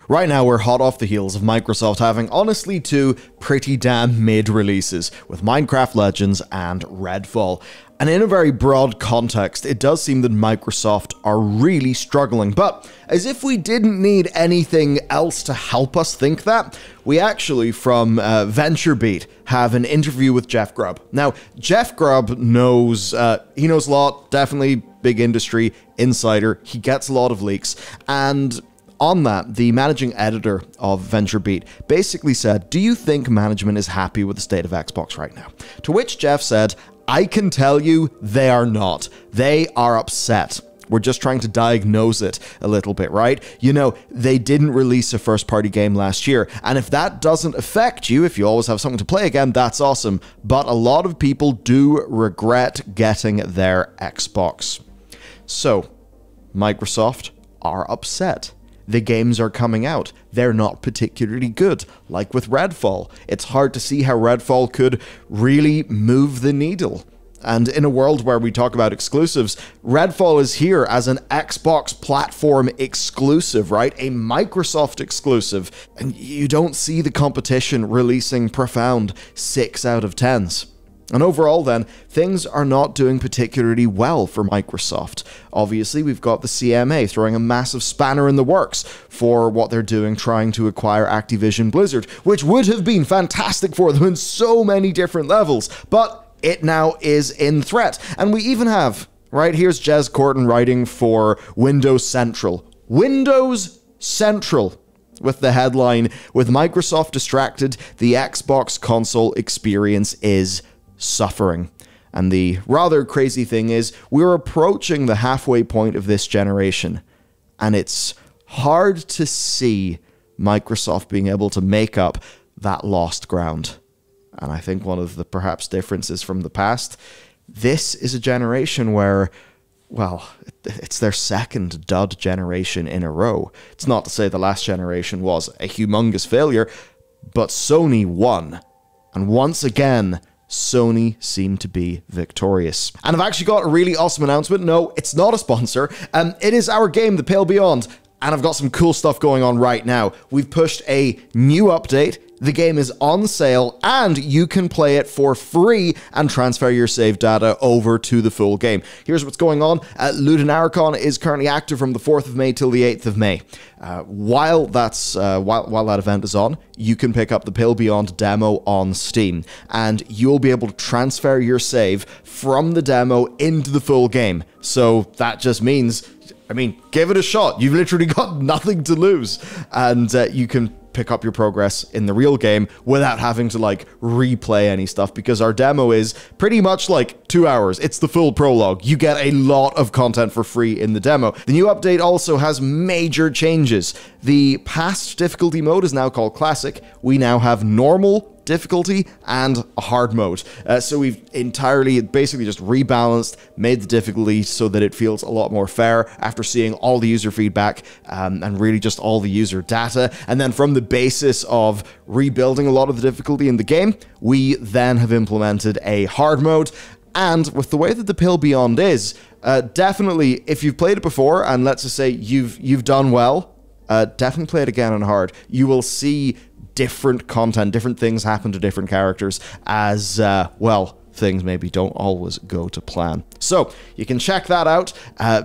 Right now, we're hot off the heels of Microsoft having honestly two pretty damn mid releases with Minecraft Legends and Redfall. And in a very broad context, it does seem that Microsoft are really struggling. But as if we didn't need anything else to help us think that, we actually, from VentureBeat, have an interview with Jeff Grubb. Now, Jeff Grubb knows, he knows a lot, definitely big industry insider. He gets a lot of leaks, and on that, the managing editor of VentureBeat basically said, "Do you think management is happy with the state of Xbox right now?" To which Jeff said, "I can tell you they are not. They are upset. We're just trying to diagnose it a little bit, right? You know, they didn't release a first-party game last year, and if that doesn't affect you, if you always have something to play again, that's awesome. But a lot of people do regret getting their Xbox." So, Microsoft are upset. The games are coming out. They're not particularly good. Like with Redfall, it's hard to see how Redfall could really move the needle. And in a world where we talk about exclusives, Redfall is here as an Xbox platform exclusive, right? A Microsoft exclusive. And you don't see the competition releasing profound 6 out of 10s. And overall then, things are not doing particularly well for Microsoft. Obviously, we've got the CMA throwing a massive spanner in the works for what they're doing, trying to acquire Activision Blizzard, which would have been fantastic for them in so many different levels, but it now is in threat. And we even have, right, here's Jez Corton writing for Windows Central. Windows Central, with the headline, "With Microsoft distracted, the Xbox console experience is suffering." And the rather crazy thing is, we're approaching the halfway point of this generation, and it's hard to see Microsoft being able to make up that lost ground. And I think one of the perhaps differences from the past, this is a generation where, well, it's their second dud generation in a row. It's not to say the last generation was a humongous failure, but Sony won. And once again, Sony seemed to be victorious. And I've actually got a really awesome announcement. No, it's not a sponsor. It is our game, The Pale Beyond. And I've got some cool stuff going on right now. We've pushed a new update. The game is on sale, and you can play it for free and transfer your save data over to the full game. Here's what's going on. Ludinaricon is currently active from the 4th of May till the 8th of May. While that event is on, you can pick up the Pale Beyond demo on Steam, and you'll be able to transfer your save from the demo into the full game. So that just means, I mean, give it a shot. You've literally got nothing to lose, and you can pick up your progress in the real game without having to like replay any stuff, because our demo is pretty much like 2 hours. It's the full prologue. You get a lot of content for free in the demo. The new update also has major changes. The past difficulty mode is now called Classic. We now have normal difficulty and a hard mode. So we've entirely basically just rebalanced, made the difficulty so that it feels a lot more fair after seeing all the user feedback and really just all the user data. And then from the basis of rebuilding a lot of the difficulty in the game, we then have implemented a hard mode. And with the way that the Pale Beyond is, definitely if you've played it before and let's just say you've done well, definitely play it again on hard. You will see different content, different things happen to different characters as, well, things maybe don't always go to plan. So you can check that out.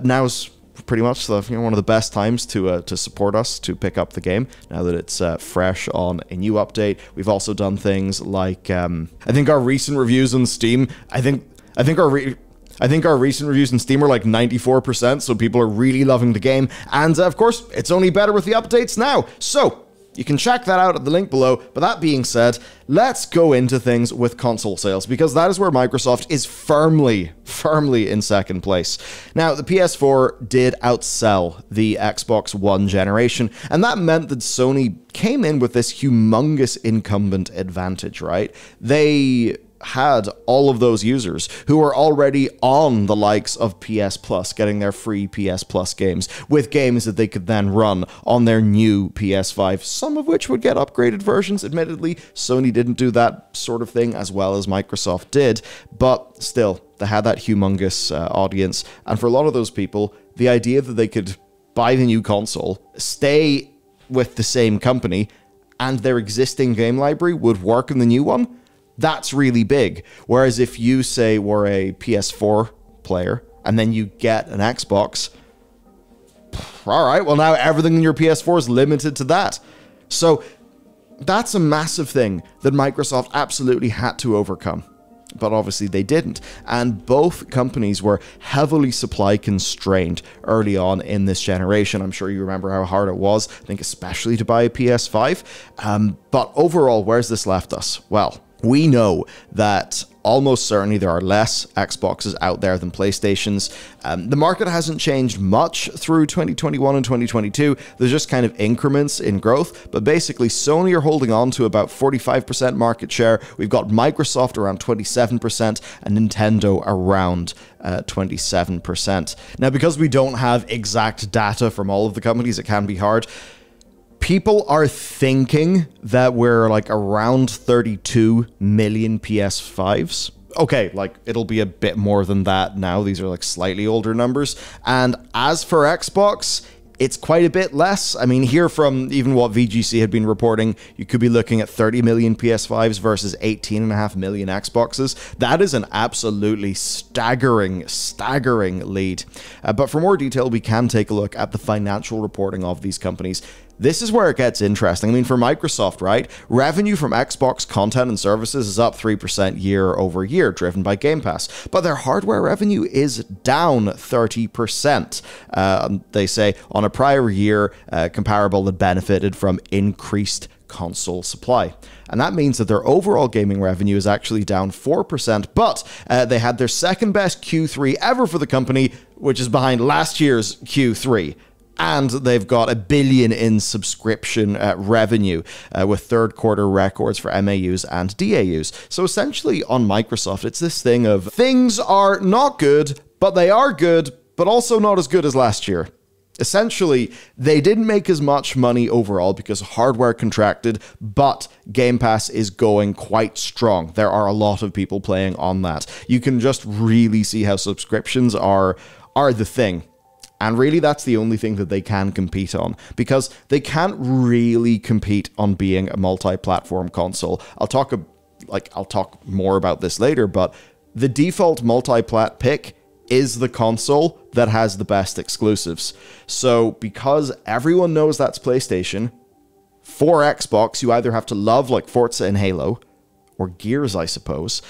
Now's pretty much the, one of the best times to support us, to pick up the game, now that it's fresh on a new update. We've also done things like, I think our recent reviews on Steam, I think our recent reviews on Steam are like 94%, so people are really loving the game. And of course, it's only better with the updates now. So you can check that out at the link below. But that being said, let's go into things with console sales, because that is where Microsoft is firmly in second place. Now, the PS4 did outsell the Xbox One generation, and that meant that Sony came in with this humongous incumbent advantage, right? They had all of those users who were already on the likes of PS Plus, getting their free PS Plus games, with games that they could then run on their new PS5, some of which would get upgraded versions. Admittedly, Sony didn't do that sort of thing as well as Microsoft did, but still, they had that humongous audience, and for a lot of those people, the idea that they could buy the new console, stay with the same company and their existing game library would work in the new one, that's really big. Whereas if you say were a PS4 player and then you get an Xbox, all right, well now everything in your PS4 is limited to that. So that's a massive thing that Microsoft absolutely had to overcome. But obviously they didn't. And both companies were heavily supply constrained early on in this generation. I'm sure you remember how hard it was, I think especially to buy a PS5. But overall, where's this left us? Well, we know that almost certainly there are less Xboxes out there than PlayStations. The market hasn't changed much through 2021 and 2022. There's just kind of increments in growth, but basically Sony are holding on to about 45% market share. We've got Microsoft around 27% and Nintendo around 27%. Now, because we don't have exact data from all of the companies, it can be hard. People are thinking that we're like around 32 million PS5s. Okay, like it'll be a bit more than that now. These are like slightly older numbers. And as for Xbox, it's quite a bit less. I mean, here from even what VGC had been reporting, you could be looking at 30 million PS5s versus 18.5 million Xboxes. That is an absolutely staggering lead. But for more detail, we can take a look at the financial reporting of these companies. This is where it gets interesting. I mean, for Microsoft, right? Revenue from Xbox content and services is up 3% year over year, driven by Game Pass. But their hardware revenue is down 30%. They say on a prior year comparable that benefited from increased console supply. And that means that their overall gaming revenue is actually down 4%, but they had their second best Q3 ever for the company, which is behind last year's Q3. And they've got $1 billion in subscription revenue with third quarter records for MAUs and DAUs. So essentially on Microsoft, it's this thing of things are not good, but they are good, but also not as good as last year. Essentially, they didn't make as much money overall because hardware contracted, but Game Pass is going quite strong. There are a lot of people playing on that. You can just really see how subscriptions are the thing. And really, that's the only thing that they can compete on, because they can't really compete on being a multi-platform console. I'll talk more about this later, but the default multi-plat pick is the console that has the best exclusives. So because everyone knows that's PlayStation, for Xbox, you either have to love like Forza and Halo, or Gears, I suppose.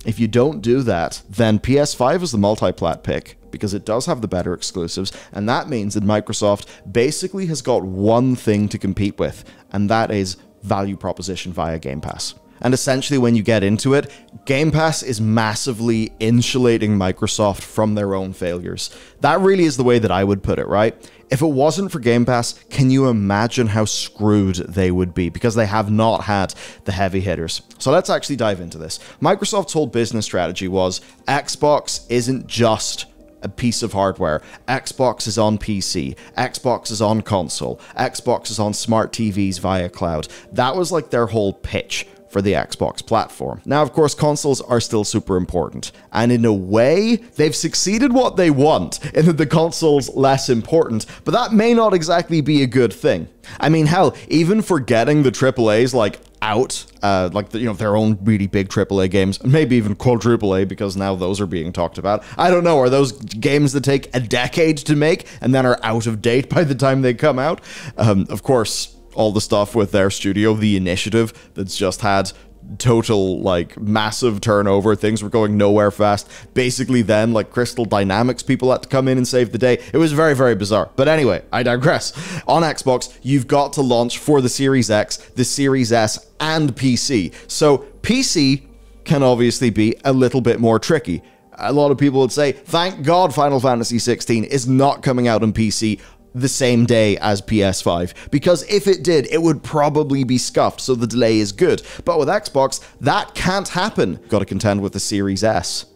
If you don't do that, then PS5 is the multi-plat pick, because it does have the better exclusives, and that means that Microsoft basically has got one thing to compete with, and that is value proposition via Game Pass. And essentially, when you get into it, Game Pass is massively insulating Microsoft from their own failures. That really is the way that I would put it, right? If it wasn't for Game Pass, can you imagine how screwed they would be? Because they have not had the heavy hitters. So let's actually dive into this. Microsoft's whole business strategy was Xbox isn't just a piece of hardware. Xbox is on PC, Xbox is on console, Xbox is on smart TVs via cloud. That was like their whole pitch for the Xbox platform. Now, of course, consoles are still super important, and in a way, they've succeeded what they want, in that the console's less important, but that may not exactly be a good thing. I mean, hell, even for getting the AAAs, like, out, their own really big AAA games, maybe even quadruple A, because now those are being talked about. I don't know, are those games that take a decade to make and then are out of date by the time they come out? Of course, all the stuff with their studio, The Initiative, that's just had total, like, massive turnover. Things were going nowhere fast. Basically then, like, Crystal Dynamics people had to come in and save the day. It was very, very bizarre. But anyway, I digress. On Xbox, you've got to launch for the Series X, the Series S, and PC. So PC can obviously be a little bit more tricky. A lot of people would say, thank God Final Fantasy 16 is not coming out on PC the same day as PS5, because if it did, it would probably be scuffed, so the delay is good. But with Xbox, that can't happen. Got to contend with the Series S,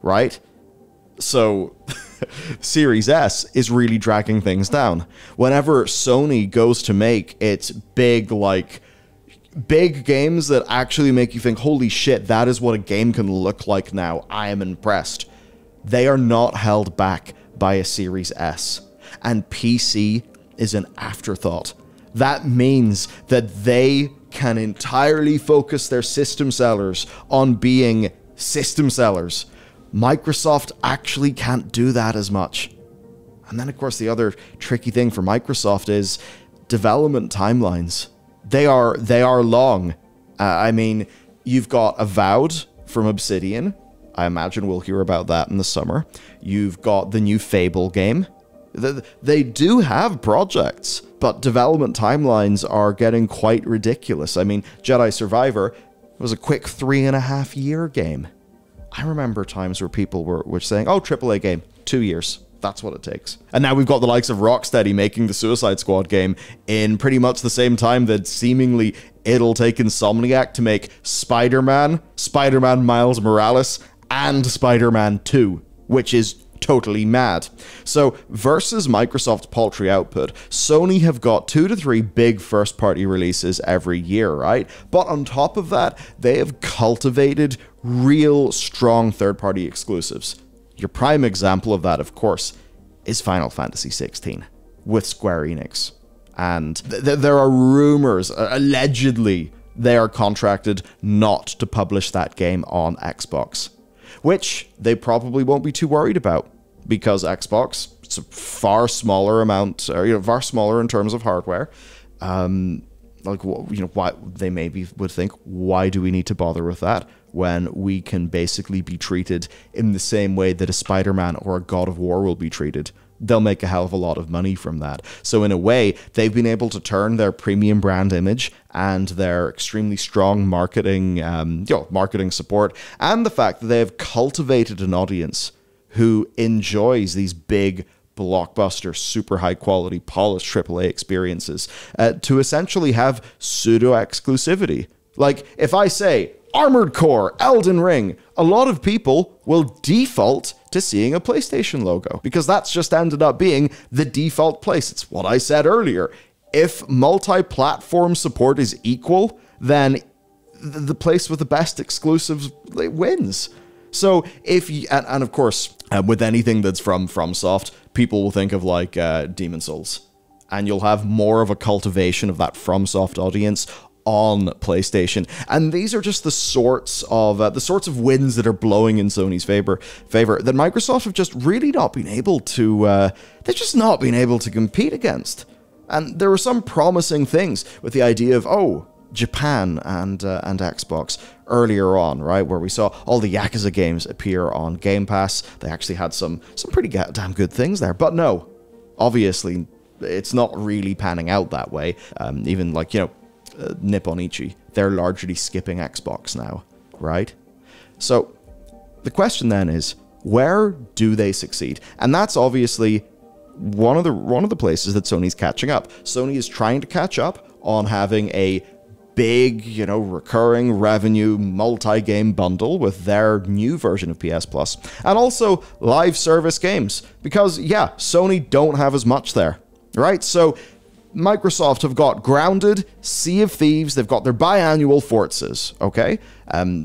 right? So Series S is really dragging things down. Whenever Sony goes to make its big games that actually make you think, holy shit, that is what a game can look like now, I am impressed, they are not held back by a Series S. And PC is an afterthought. That means that they can entirely focus their system sellers on being system sellers. Microsoft actually can't do that as much. And then, of course, the other tricky thing for Microsoft is development timelines. They are long. I mean, you've got Avowed from Obsidian. I imagine we'll hear about that in the summer. You've got the new Fable game. They do have projects, but development timelines are getting quite ridiculous. I mean, Jedi Survivor was a quick 3.5-year game. I remember times where people were saying, oh, AAA game, 2 years. That's what it takes. And now we've got the likes of Rocksteady making the Suicide Squad game in pretty much the same time that seemingly it'll take Insomniac to make Spider-Man, Spider-Man Miles Morales, and Spider-Man 2, which is totally mad. So, versus Microsoft's paltry output, Sony have got 2 to 3 big first-party releases every year, right? But on top of that, they have cultivated real strong third-party exclusives. Your prime example of that, of course, is Final Fantasy XVI with Square Enix. And there are rumors, allegedly, they are contracted not to publish that game on Xbox, which they probably won't be too worried about, because Xbox, it's a far smaller amount, or, far smaller in terms of hardware. Why they maybe would think, why do we need to bother with that when we can basically be treated in the same way that a Spider-Man or a God of War will be treated? They'll make a hell of a lot of money from that. So in a way, they've been able to turn their premium brand image and their extremely strong marketing, marketing support, and the fact that they have cultivated an audience who enjoys these big, blockbuster, super high quality, polished AAA experiences, to essentially have pseudo exclusivity. Like, if I say Armored Core, Elden Ring, a lot of people will default to seeing a PlayStation logo, because that's just ended up being the default place. It's what I said earlier. If multi-platform support is equal, then the place with the best exclusives wins. So if you, and of course, with anything that's from FromSoft, people will think of like Demon Souls, and you'll have more of a cultivation of that FromSoft audience on PlayStation. And these are just the sorts of wins that are blowing in Sony's favor that Microsoft have just really not been able to. They've just not been able to compete against. And there were some promising things with the idea of Japan and Xbox earlier on, right, where we saw all the Yakuza games appear on Game Pass. They actually had some pretty damn good things there. But no, obviously, it's not really panning out that way. Even like, Nippon Ichi, they're largely skipping Xbox now, right? So the question then is, where do they succeed? And that's obviously one of the places that Sony's catching up. Sony is trying to catch up on having a big, recurring revenue multi-game bundle with their new version of PS Plus, and also live service games, because Sony don't have as much there, right? So Microsoft have got Grounded, Sea of Thieves, they've got their biannual Forzas, okay?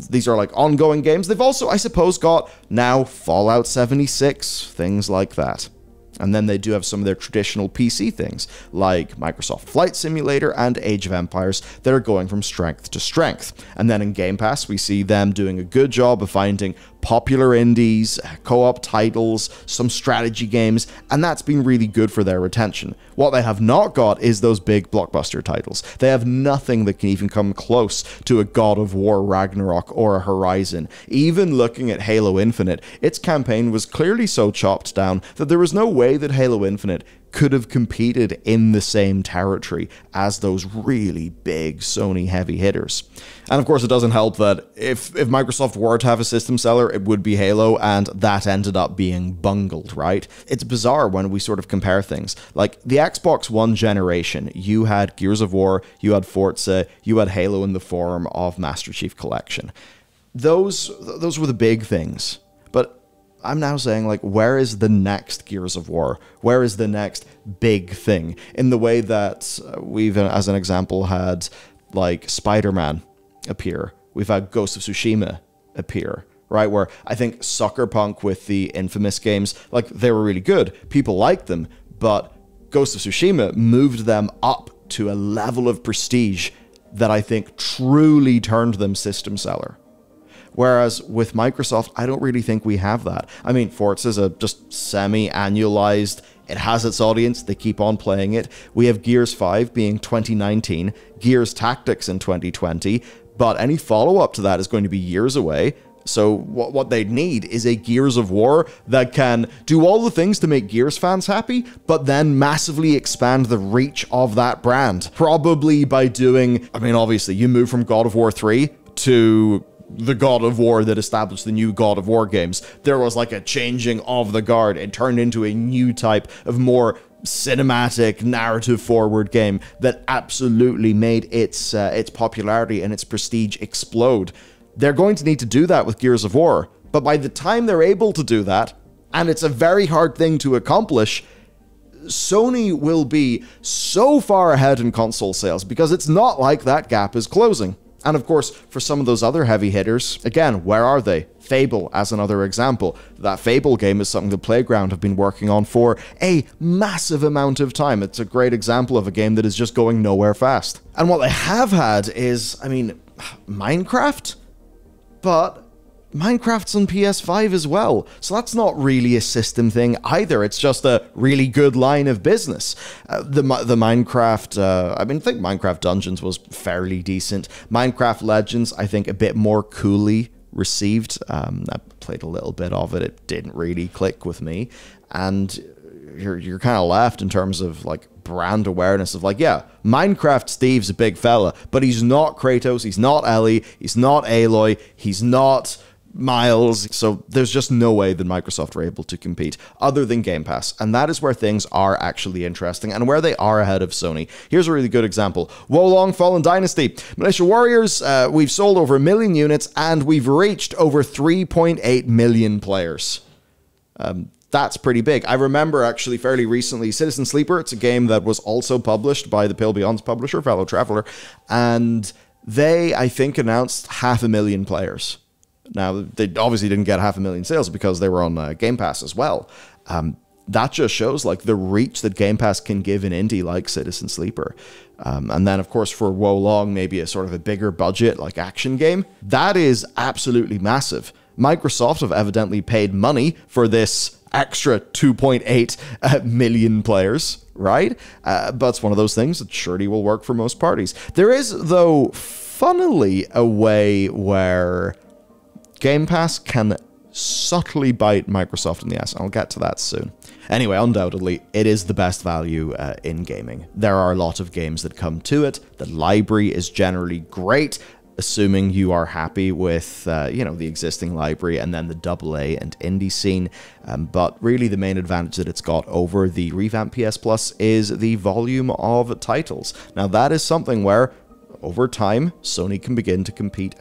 These are like ongoing games. They've also, I suppose, got now Fallout 76, things like that. And then they do have some of their traditional PC things, like Microsoft Flight Simulator and Age of Empires, that are going from strength to strength. And then in Game Pass, we see them doing a good job of finding popular indies, co-op titles, some strategy games, and that's been really good for their retention. What they have not got is those big blockbuster titles. They have nothing that can even come close to a God of War Ragnarok or a Horizon. Even looking at Halo Infinite, its campaign was clearly so chopped down that there was no way that Halo Infinite could have competed in the same territory as those really big Sony heavy hitters. And of course, it doesn't help that if Microsoft were to have a system seller, it would be Halo, and that ended up being bungled, right? It's bizarre when we sort of compare things. Like, the Xbox One generation, you had Gears of War, you had Forza, you had Halo in the form of Master Chief Collection. Those were the big things. But I'm now saying, like, where is the next Gears of War? Where is the next big thing? In the way that we've, as an example, had, like, Spider-Man appear. We've had Ghost of Tsushima appear, right? Where I think Sucker Punk with the Infamous games, like, they were really good. People liked them, but Ghost of Tsushima moved them up to a level of prestige that I think truly turned them system seller. Whereas with Microsoft, I don't really think we have that. I mean, Forza's a just semi-annualized, it has its audience, they keep on playing it. We have Gears 5 being 2019, Gears Tactics in 2020, but any follow-up to that is going to be years away. So what they need is a Gears of War that can do all the things to make Gears fans happy, but then massively expand the reach of that brand. Probably by doing, I mean, obviously, you move from God of War 3 to the God of War that established the new God of War games. There was like a changing of the guard. It turned into a new type of more cinematic, narrative-forward game that absolutely made its popularity and its prestige explode. They're going to need to do that with Gears of War, but by the time they're able to do that, and it's a very hard thing to accomplish, Sony will be so far ahead in console sales because it's not like that gap is closing. And of course, for some of those other heavy hitters, again, where are they? Fable, as another example. That Fable game is something the Playground have been working on for a massive amount of time. It's a great example of a game that is just going nowhere fast. And what they have had is, I mean, Minecraft? But Minecraft's on PS5 as well, so that's not really a system thing either. It's just a really good line of business. The Minecraft, I mean, I think Minecraft Dungeons was fairly decent. Minecraft Legends, I think, a bit more coolly received. I played a little bit of it. It didn't really click with me, and you're kind of left in terms of like brand awareness of like, yeah, Minecraft Steve's a big fella, but he's not Kratos, he's not Ellie, he's not Aloy, he's not Miles, so there's just no way that Microsoft are able to compete other than Game Pass, and that is where things are actually interesting and where they are ahead of Sony. Here's a really good example. Wolong Fallen Dynasty. Militia Warriors, we've sold over 1 million units and we've reached over 3.8 million players. That's pretty big. I remember actually fairly recently Citizen Sleeper, it's a game that was also published by the Pale Beyond's publisher, Fellow Traveler, and they, I think, announced 500,000 players. Now, they obviously didn't get 500,000 sales because they were on Game Pass as well. That just shows like the reach that Game Pass can give an indie like Citizen Sleeper. And then, of course, for Wolong, maybe a sort of a bigger budget like action game. That is absolutely massive. Microsoft have evidently paid money for this extra 2.8 million players, right? But it's one of those things that surely will work for most parties. There is, though, funnily, a way where Game Pass can subtly bite Microsoft in the ass, and I'll get to that soon. Anyway, undoubtedly, it is the best value in gaming. There are a lot of games that come to it. The library is generally great, assuming you are happy with, the existing library and then the AA and indie scene. But really the main advantage that it's got over the revamped PS Plus is the volume of titles. Now that is something where, over time, Sony can begin to compete.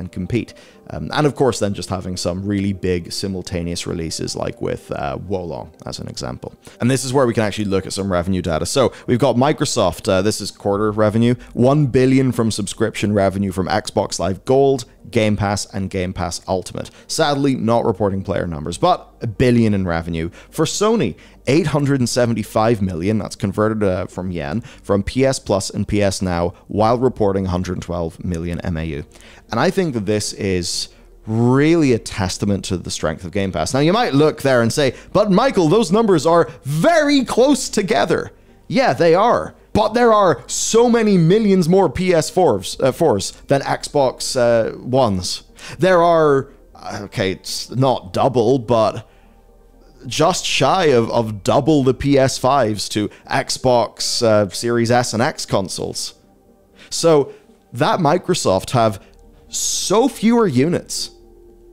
And of course, then just having some really big simultaneous releases like with Wolong, as an example. And this is where we can actually look at some revenue data. So we've got Microsoft, this is quarter revenue, 1 billion from subscription revenue from Xbox Live Gold, Game Pass, and Game Pass Ultimate. Sadly, not reporting player numbers, but 1 billion in revenue. For Sony, 875 million, that's converted from yen, from PS Plus and PS Now, while reporting 112 million MAU. And I think that this is really a testament to the strength of Game Pass. Now, you might look there and say, but Michael, those numbers are very close together. Yeah, they are. But there are so many millions more PS4s than Xbox Ones. There are, okay, it's not double, but just shy of double the PS5s to Xbox Series S and X consoles. So that Microsoft have so fewer units,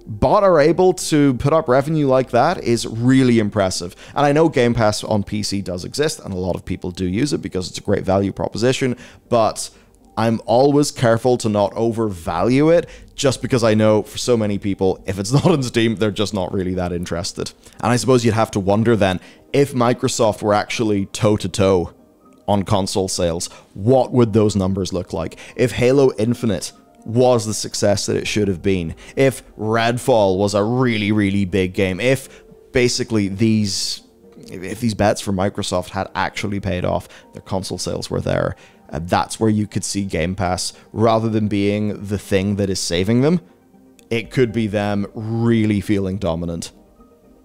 but are able to put up revenue like that is really impressive. And I know Game Pass on PC does exist, and a lot of people do use it because it's a great value proposition, but I'm always careful to not overvalue it, just because I know for so many people, if it's not on Steam, they're just not really that interested. And I suppose you'd have to wonder then, if Microsoft were actually toe-to-toe on console sales, what would those numbers look like? If Halo Infinite was the success that it should have been, if Redfall was a really, really big game, if basically these if these bets from Microsoft had actually paid off, their console sales were there, that's where you could see Game Pass, rather than being the thing that is saving them, it could be them really feeling dominant.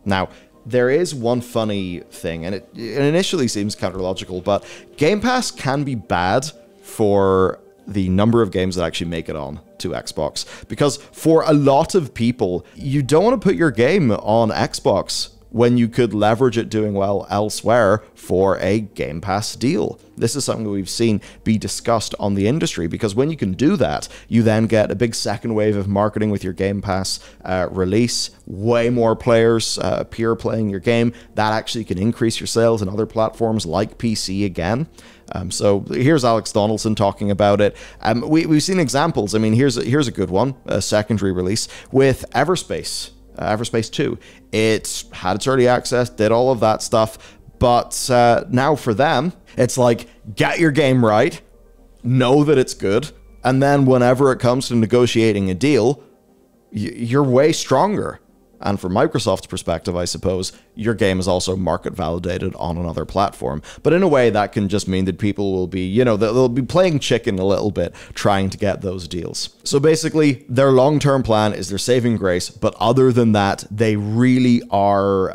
Now, there is one funny thing, and it initially seems counterlogical, but Game Pass can be bad for the number of games that actually make it on to Xbox. Because for a lot of people, you don't want to put your game on Xbox when you could leverage it doing well elsewhere for a Game Pass deal. This is something that we've seen be discussed on the industry, because when you can do that, you then get a big second wave of marketing with your Game Pass release. Way more players appear playing your game. That actually can increase your sales in other platforms like PC again. So here's Alex Donaldson talking about it. We've seen examples. I mean, here's a good one, a secondary release with Everspace. Everspace 2. It had its early access, did all of that stuff, but now for them, it's like, get your game right, know that it's good, and then whenever it comes to negotiating a deal, you're way stronger. And from Microsoft's perspective, I suppose, your game is also market validated on another platform. But in a way, that can just mean that people will be, they'll be playing chicken a little bit, trying to get those deals. So basically, their long-term plan is their saving grace. But other than that, they really are,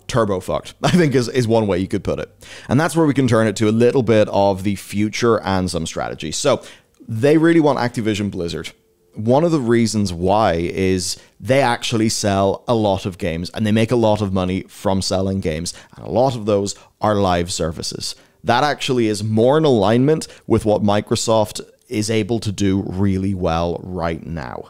turbo fucked, I think is one way you could put it. And that's where we can turn it to a little bit of the future and some strategy. So they really want Activision Blizzard. One of the reasons why is they actually sell a lot of games, and they make a lot of money from selling games, and a lot of those are live services. That actually is more in alignment with what Microsoft is able to do really well right now.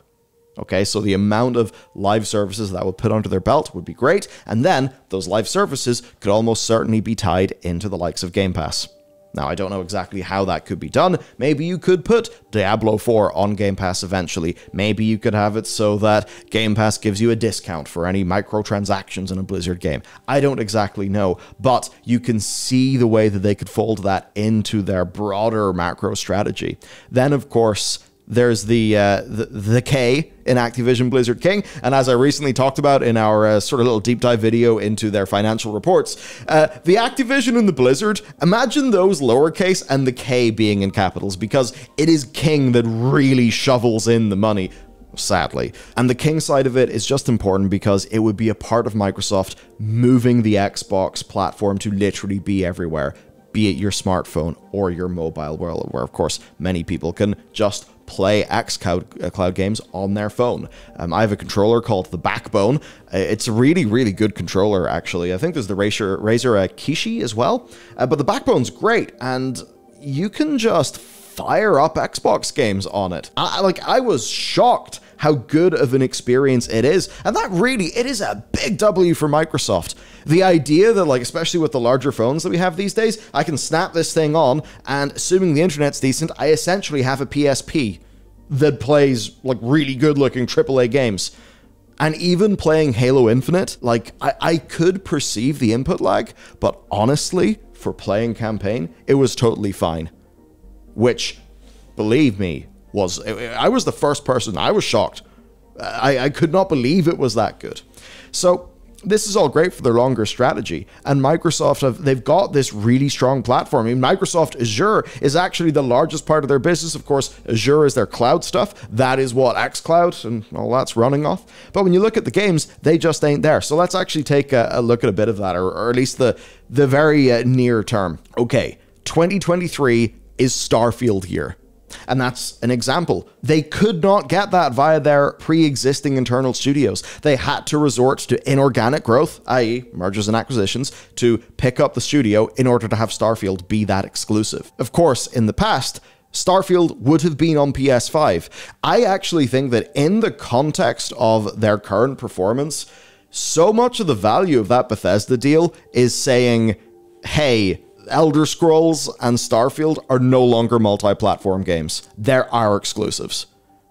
Okay, so the amount of live services that would put under their belt would be great, and then those live services could almost certainly be tied into the likes of Game Pass. Now, I don't know exactly how that could be done. Maybe you could put Diablo 4 on Game Pass eventually. Maybe you could have it so that Game Pass gives you a discount for any microtransactions in a Blizzard game. I don't exactly know, but you can see the way that they could fold that into their broader macro strategy. Then, of course, there's the K in Activision Blizzard King, and as I recently talked about in our sort of little deep dive video into their financial reports, the Activision and the Blizzard, imagine those lowercase and the K being in capitals, because it is King that really shovels in the money, sadly. And the King side of it is just important because it would be a part of Microsoft moving the Xbox platform to literally be everywhere, be it your smartphone or your mobile, where of course many people can just play xCloud games on their phone. I have a controller called the Backbone. It's a really, really good controller, actually. I think there's the Razer Kishi as well. But the Backbone's great, and you can just fire up Xbox games on it. I was shocked how good of an experience it is. And that really, it is a big W for Microsoft. The idea that, especially with the larger phones that we have these days, I can snap this thing on, and assuming the internet's decent, I essentially have a PSP that plays, really good-looking AAA games. And even playing Halo Infinite, I could perceive the input lag, but honestly, for playing campaign, it was totally fine. Which, believe me, I was the first person. I was shocked. I could not believe it was that good. So this is all great for their longer strategy, and Microsoft they've got this really strong platform. I mean, Microsoft Azure is actually the largest part of their business. Of course, Azure is their cloud stuff. That is what xCloud and all that's running off. But when you look at the games, they just ain't there. So let's actually take a look at a bit of that, or at least the very near term. Okay, 2023 is Starfield year. And that's an example. They could not get that via their pre-existing internal studios. They had to resort to inorganic growth, i.e. mergers and acquisitions, to pick up the studio in order to have Starfield be that exclusive. Of course, in the past, Starfield would have been on PS5. I actually think that in the context of their current performance, so much of the value of that Bethesda deal is saying, hey, Elder Scrolls and Starfield are no longer multi-platform games. They're our exclusives.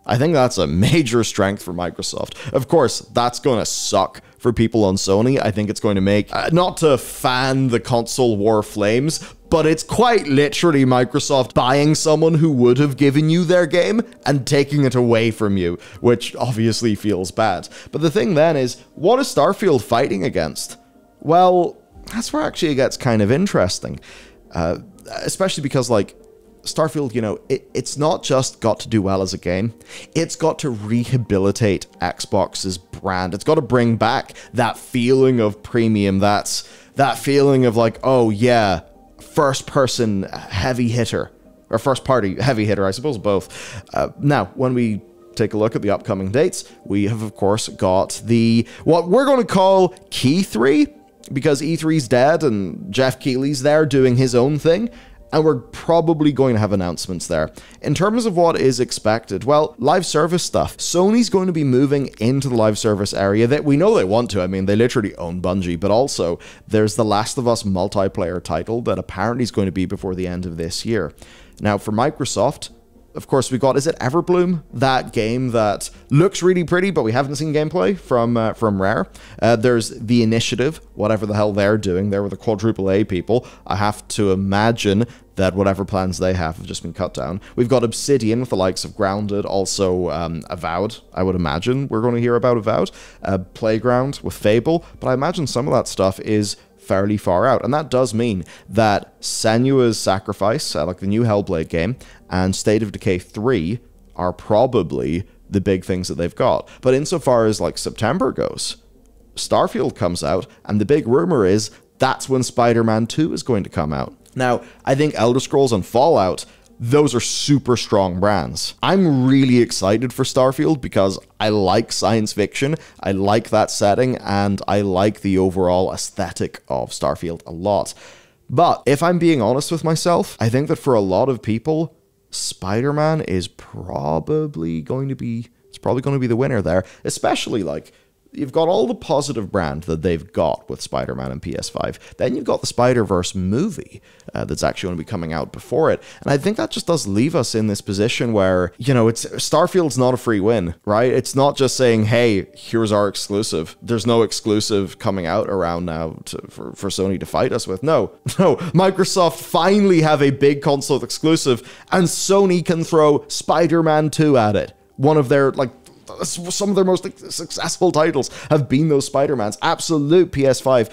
I think that's a major strength for Microsoft. Of course, that's going to suck for people on Sony. I think it's going to make, not to fan the console war flames, but it's quite literally Microsoft buying someone who would have given you their game and taking it away from you, which obviously feels bad. But the thing then is, what is Starfield fighting against? Well, that's where actually it gets kind of interesting. Especially because, like, Starfield, you know, it's not just got to do well as a game. It's got to rehabilitate Xbox's brand. It's got to bring back that feeling of premium. That feeling of like, oh yeah, first-person heavy hitter. Or first-party heavy hitter, I suppose both. Now, when we take a look at the upcoming dates, we have, of course, got what we're going to call Key 3, because E3's dead and Jeff Keighley's there doing his own thing. And we're probably going to have announcements there. In terms of what is expected, well, live service stuff. Sony's going to be moving into the live service area that we know they want to. I mean, they literally own Bungie, but also there's the Last of Us multiplayer title that apparently is going to be before the end of this year. Now, for Microsoft, of course, we've got, is it Everbloom? That game that looks really pretty, but we haven't seen gameplay from Rare. There's The Initiative, whatever the hell they're doing. They're with the quadruple A people. I have to imagine that whatever plans they have just been cut down. We've got Obsidian with the likes of Grounded, also Avowed, I would imagine we're going to hear about Avowed. Playground with Fable, but I imagine some of that stuff is fairly far out, and that does mean that Senua's Sacrifice, like the new Hellblade game, and State of Decay 3 are probably the big things that they've got. But insofar as like September goes, Starfield comes out, and the big rumor is that's when Spider-Man 2 is going to come out. Now, I think Elder Scrolls and Fallout, those are super strong brands. I'm really excited for Starfield because I like science fiction, I like that setting, and I like the overall aesthetic of Starfield a lot. But if I'm being honest with myself, I think that for a lot of people, Spider-Man is probably going to be the winner there, especially like you've got all the positive brand that they've got with Spider-Man and PS5. Then you've got the Spider-Verse movie that's actually going to be coming out before it. And I think that just does leave us in this position where, you know, Starfield's not a free win, right? It's not just saying, hey, here's our exclusive. There's no exclusive coming out around now for Sony to fight us with. No, Microsoft finally have a big console exclusive, and Sony can throw Spider-Man 2 at it. One of their, like, some of their most successful titles have been those Spider-Mans. Absolute PS5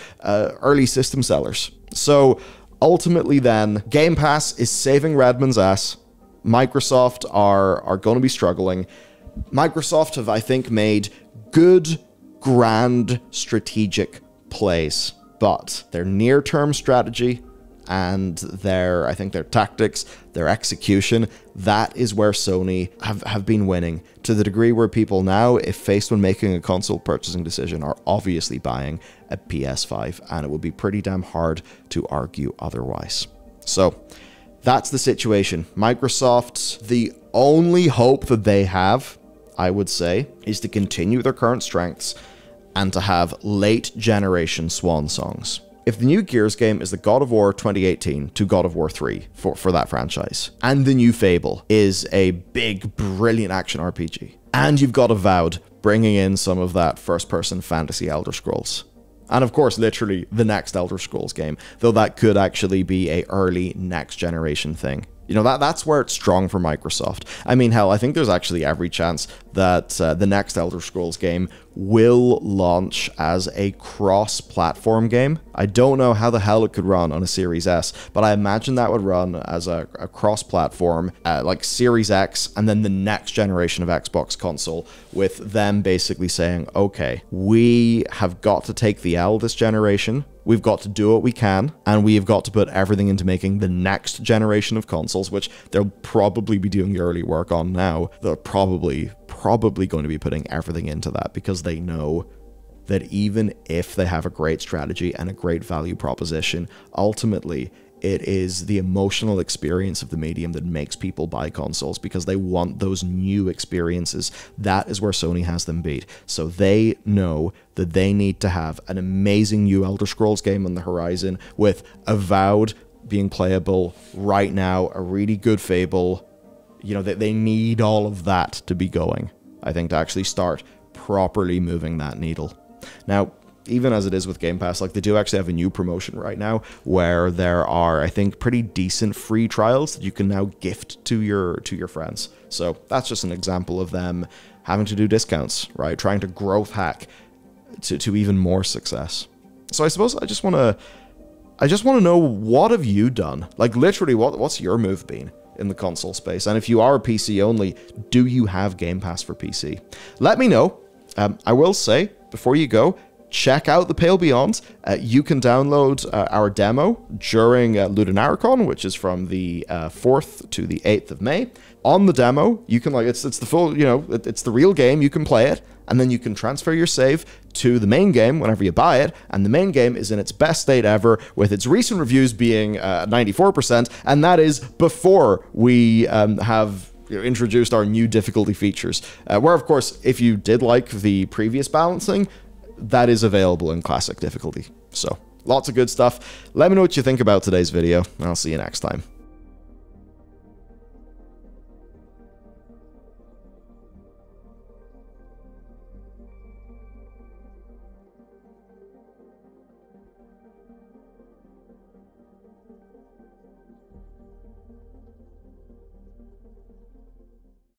early system sellers. So ultimately then, Game Pass is saving Redmond's ass. Microsoft are going to be struggling. Microsoft have, I think, made good, grand, strategic plays. But their near-term strategy and their tactics, their execution, that is where Sony have been winning, to the degree where people now, if faced when making a console purchasing decision, are obviously buying a PS5, and it would be pretty damn hard to argue otherwise. So that's the situation. Microsoft, the only hope that they have, I would say, is to continue their current strengths and to have late generation swan songs. If the new Gears game is the God of War 2018 to God of War 3 for that franchise, and the new Fable is a big, brilliant action RPG, and you've got Avowed bringing in some of that first-person fantasy Elder Scrolls, and of course, literally the next Elder Scrolls game, though that could actually be a early next-generation thing. You know, that's where it's strong for Microsoft. I mean, hell, I think there's actually every chance that the next Elder Scrolls game will launch as a cross-platform game. I don't know how the hell it could run on a Series S, but I imagine that would run as a cross-platform, like Series X, and then the next generation of Xbox console, with them basically saying, okay, we have got to take the L this generation, we've got to do what we can, and we've got to put everything into making the next generation of consoles, which they'll probably be doing the early work on now. They're probably going to be putting everything into that, because they know that even if they have a great strategy and a great value proposition, ultimately it is the emotional experience of the medium that makes people buy consoles, because they want those new experiences. That is where Sony has them beat. So they know that they need to have an amazing new Elder Scrolls game on the horizon, with Avowed being playable right now, a really good Fable. You know, they need all of that to be going, I think, to actually start properly moving that needle. Now, even as it is with Game Pass, like, they do actually have a new promotion right now where there are, I think, pretty decent free trials that you can now gift to your friends. So that's just an example of them having to do discounts, right? Trying to growth hack to even more success. So I suppose I just want to know, what have you done? Like, literally, what's your move been in the console space? And if you are PC only, do you have Game Pass for PC? Let me know. I will say, before you go, check out The Pale Beyond. You can download our demo during Ludinaricon, which is from the 4th to the 8th of May. On the demo, you can, like, it's the full, you know, it's the real game. You can play it, and then you can transfer your save to the main game whenever you buy it, and the main game is in its best state ever, with its recent reviews being 94%, and that is before we have introduced our new difficulty features, where, of course, if you did like the previous balancing, that is available in classic difficulty. So, lots of good stuff. Let me know what you think about today's video, and I'll see you next time.